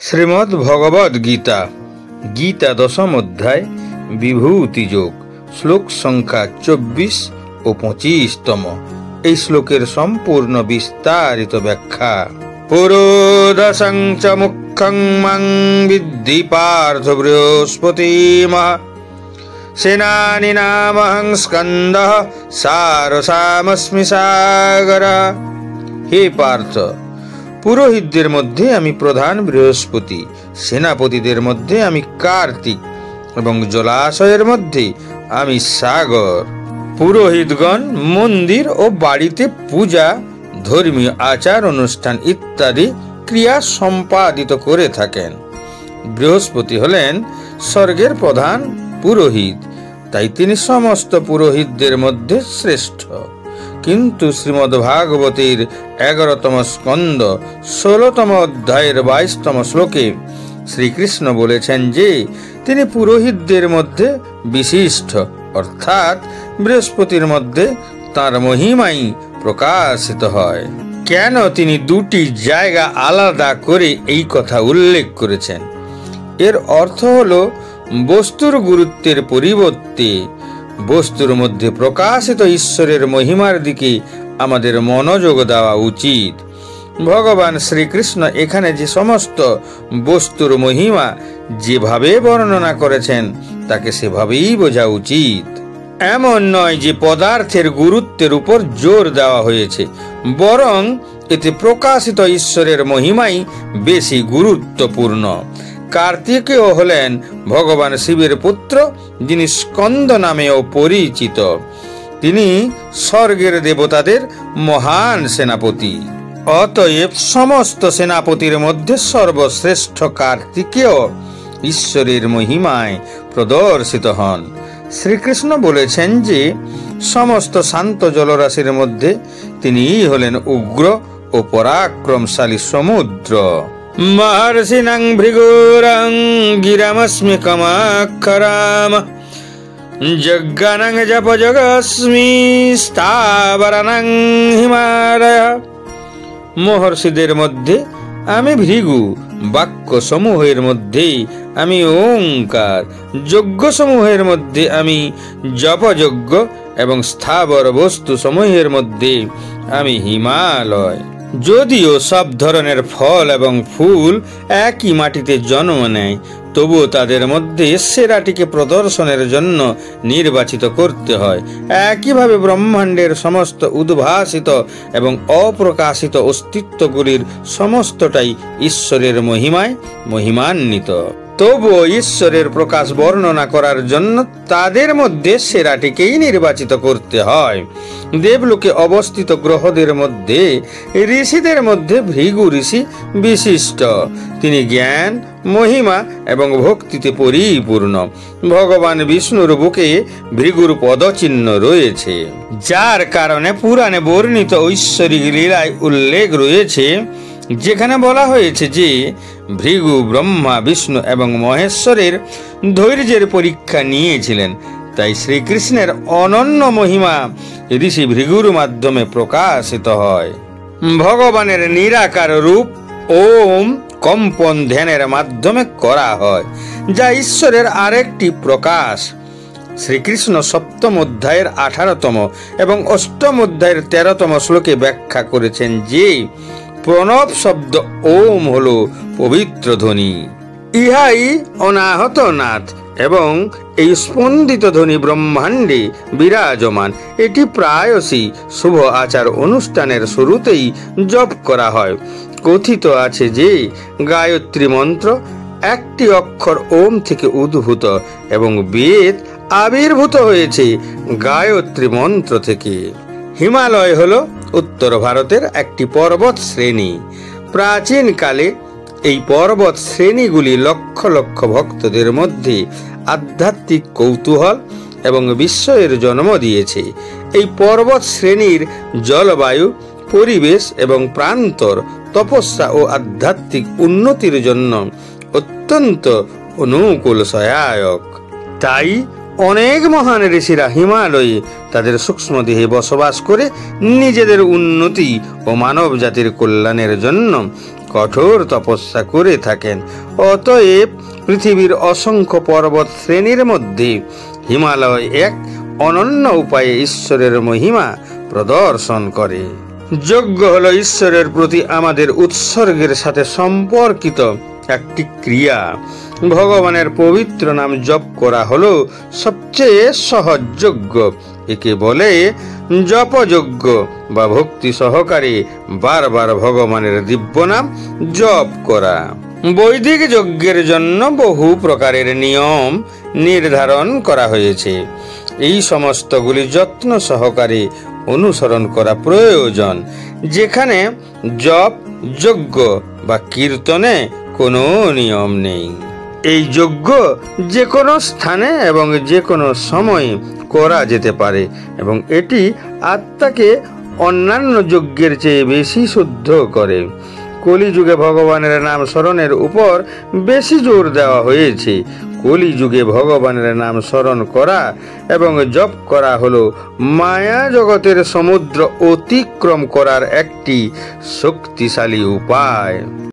শ্রীমদ্ ভগবদ গীতা, গীতা দশম অধ্যায়, বিভূতি যোগ, শ্লোক সংখ্যা 24 ও 25তম। এই শ্লোকের সম্পূর্ণ বিস্তারিত ব্যাখ্যা। পুরোদশং চ মুখ্যং মাং বিদ্ধি পার্থ বৃহস্পতিমা সেনানি নামহং স্কন্দঃ সারসামস্মি সাগর। হে পার্থ, পুরোহিতদের মধ্যে আমি প্রধান বৃহস্পতি, সেনাপতিদের মধ্যে আমি কার্তিক এবং জলাশয়ের মধ্যে আমি সাগর। পুরোহিতগণ মন্দির ও বাড়িতে পূজা, ধর্মীয় আচার অনুষ্ঠান ইত্যাদি ক্রিয়া সম্পাদিত করে থাকেন। বৃহস্পতি হলেন স্বর্গের প্রধান পুরোহিত, তাই তিনি সমস্ত পুরোহিতদের মধ্যে শ্রেষ্ঠ। কিন্তু শ্রীমদ্ ভাগবতের 11তম স্কন্ধ 16তম অধ্যায়ের 22তম শ্লোকে শ্রীকৃষ্ণ বলেছেন যে তিনি পুরোহিতদের মধ্যে বিশিষ্ট, অর্থাৎ বৃহস্পতির মধ্যে তাঁর মহিমাই প্রকাশিত হয়। কেন তিনি দুটি জায়গা আলাদা করে এই কথা উল্লেখ করেছেন? এর অর্থ হলো বস্তুর গুরুত্বের পরিবর্তে বস্তুর মধ্যে প্রকাশিত ঈশ্বরের মহিমার দিকে আমাদের মনোযোগ দেওয়া উচিত। ভগবান শ্রীকৃষ্ণ এখানে যে সমস্ত বস্তুর মহিমা যেভাবে বর্ণনা করেছেন তাকে সেভাবেই বোঝা উচিত। এমন নয় যে পদার্থের গুরুত্বের উপর জোর দেওয়া হয়েছে, বরং এতে প্রকাশিত ঈশ্বরের মহিমাই বেশি গুরুত্বপূর্ণ। কার্তিকেয় হলেন ভগবান শিবের পুত্র, যিনি স্কন্দ নামেও পরিচিত। তিনি স্বর্গের দেবতাদের মহান সেনাপতি। অতএব সমস্ত সেনাপতির মধ্যে সর্বশ্রেষ্ঠ কার্তিকেয় ঈশ্বরের মহিমায় প্রদর্শিত হন। শ্রীকৃষ্ণ বলেছেন যে সমস্ত শান্ত জলরাশির মধ্যে তিনিই হলেন উগ্র ও পরাক্রমশালী সমুদ্র। মহর্ষিণং ভৃগুরং গিরামস্মি কমাক্ষরাম যজ্ঞানং জপযোগস্মি স্থাবরানং হিমালয়। মহর্ষিদের মধ্যে আমি ভৃগু, বাক্য সমূহের মধ্যে আমি ওঙ্কার, যজ্ঞ সমূহের মধ্যে আমি জপযজ্ঞ এবং স্থাবর বস্তু সমূহের মধ্যে আমি হিমালয়। যদিও সব ধরনের ফল এবং ফুল একই মাটিতে জন্ম নেয়, তবুও তাদের মধ্যে সেরাটিকে প্রদর্শনের জন্য নির্বাচিত করতে হয়। একইভাবে ব্রহ্মাণ্ডের সমস্ত উদ্ভাসিত এবং অপ্রকাশিত অস্তিত্বগুলির সমস্তটাই ঈশ্বরের মহিমায় মহিমান্বিত। তবুও ঈশ্বরের প্রকাশ বর্ণনা করার জন্য তাদের মধ্যে সেরাটিকেই নির্বাচিত করতে হয়। দেবলোকে অবস্থিত গ্রহদের মধ্যে ঋষিদের মধ্যে ভৃগু ঋষি বিশিষ্ট। তিনি জ্ঞান, মহিমা এবং ভক্তিতে পরিপূর্ণ। ভগবান বিষ্ণুর বুকে ভৃগুর পদচিহ্ন রয়েছে, যার কারণে পুরাণে বর্ণিত ঐশ্বরিক লীলায় উল্লেখ রয়েছে, যেখানে বলা হয়েছে যে ভৃগু ব্রহ্মা, বিষ্ণু এবং মহেশ্বরের ধৈর্যের পরীক্ষা নিয়েছিলেন। তাই শ্রীকৃষ্ণের অনন্য মহিমা ঋষি ভৃগুর মাধ্যমে প্রকাশিত হয়। ভগবানের নিরাকার রূপ ওম কম্পন ধ্যানের মাধ্যমে করা হয়, যা ঈশ্বরের আরেকটি প্রকাশ। শ্রীকৃষ্ণ 7ম অধ্যায়ের 18তম এবং 8ম অধ্যায়ের 13তম শ্লোকে ব্যাখ্যা করেছেন যে প্রণব শব্দ ওম হল পবিত্র ধ্বনি। ইহাই অনাহত নাথ এবং এই স্পন্দিত ধ্বনি ব্রহ্মাণ্ডে বিরাজমান। এটি প্রায়শই শুভ আচার অনুষ্ঠানের শুরুতেই জপ করা হয়। কথিত আছে যে গায়ত্রী মন্ত্র একটি অক্ষর ওম থেকে উদ্ভূত এবং বেদ আবির্ভূত হয়েছে গায়ত্রী মন্ত্র থেকে। হিমালয় হল উত্তর ভারতের একটি পর্বত শ্রেণী। প্রাচীনকালে এই পর্বত শ্রেণীগুলি লক্ষ লক্ষ ভক্তদের মধ্যে আধ্যাত্মিক কৌতূহল এবং বিস্ময়ের জন্ম দিয়েছে। এই পর্বত শ্রেণীর জলবায়ু, পরিবেশ এবং প্রান্তর তপস্যা ও আধ্যাত্মিক উন্নতির জন্য অত্যন্ত অনুকূল সহায়ক। তাই অনেক মহান ঋষিরা হিমালয়ে তাদের সূক্ষ্ম দেহে বসবাস করে নিজেদের উন্নতি ও মানব জাতির কল্যাণের জন্য কঠোর তপস্যা করে থাকেন। অতএব পৃথিবীর অসংখ্য পর্বত শ্রেণীর মধ্যে হিমালয় এক অনন্য উপায়ে ঈশ্বরের মহিমা প্রদর্শন করে। যজ্ঞ হলো ঈশ্বরের প্রতি আমাদের উৎসর্গের সাথে সম্পর্কিত একটি ক্রিয়া। ভগবানের পবিত্র নাম জপ করা হলো সবচেয়ে সহজ যজ্ঞ। একে বলে জপযজ্ঞ বা ভক্তি সহকারে বারবার ভগবানের দিব্য নাম জপ করা। বৈদিক যজ্ঞের জন্য বহু প্রকারের নিয়ম নির্ধারণ করা হয়েছে। এই সমস্তগুলি যত্ন সহকারে অনুসরণ করা প্রয়োজন, যেখানে জপ, যজ্ঞ বা কীর্তনে কোনো নিয়ম নেই। এই যজ্ঞ যে কোনো স্থানে এবং যে কোনো সময়ে করা যেতে পারে এবং এটি আত্মাকে অন্যান্য যজ্ঞের চেয়ে বেশি শুদ্ধ করে। কলিযুগে ভগবানের নাম স্মরণের উপর বেশি জোর দেওয়া হয়েছে। কলিযুগে ভগবানের নাম স্মরণ করা এবং জপ করা হলো মায়া জগতের সমুদ্র অতিক্রম করার একটি শক্তিশালী উপায়।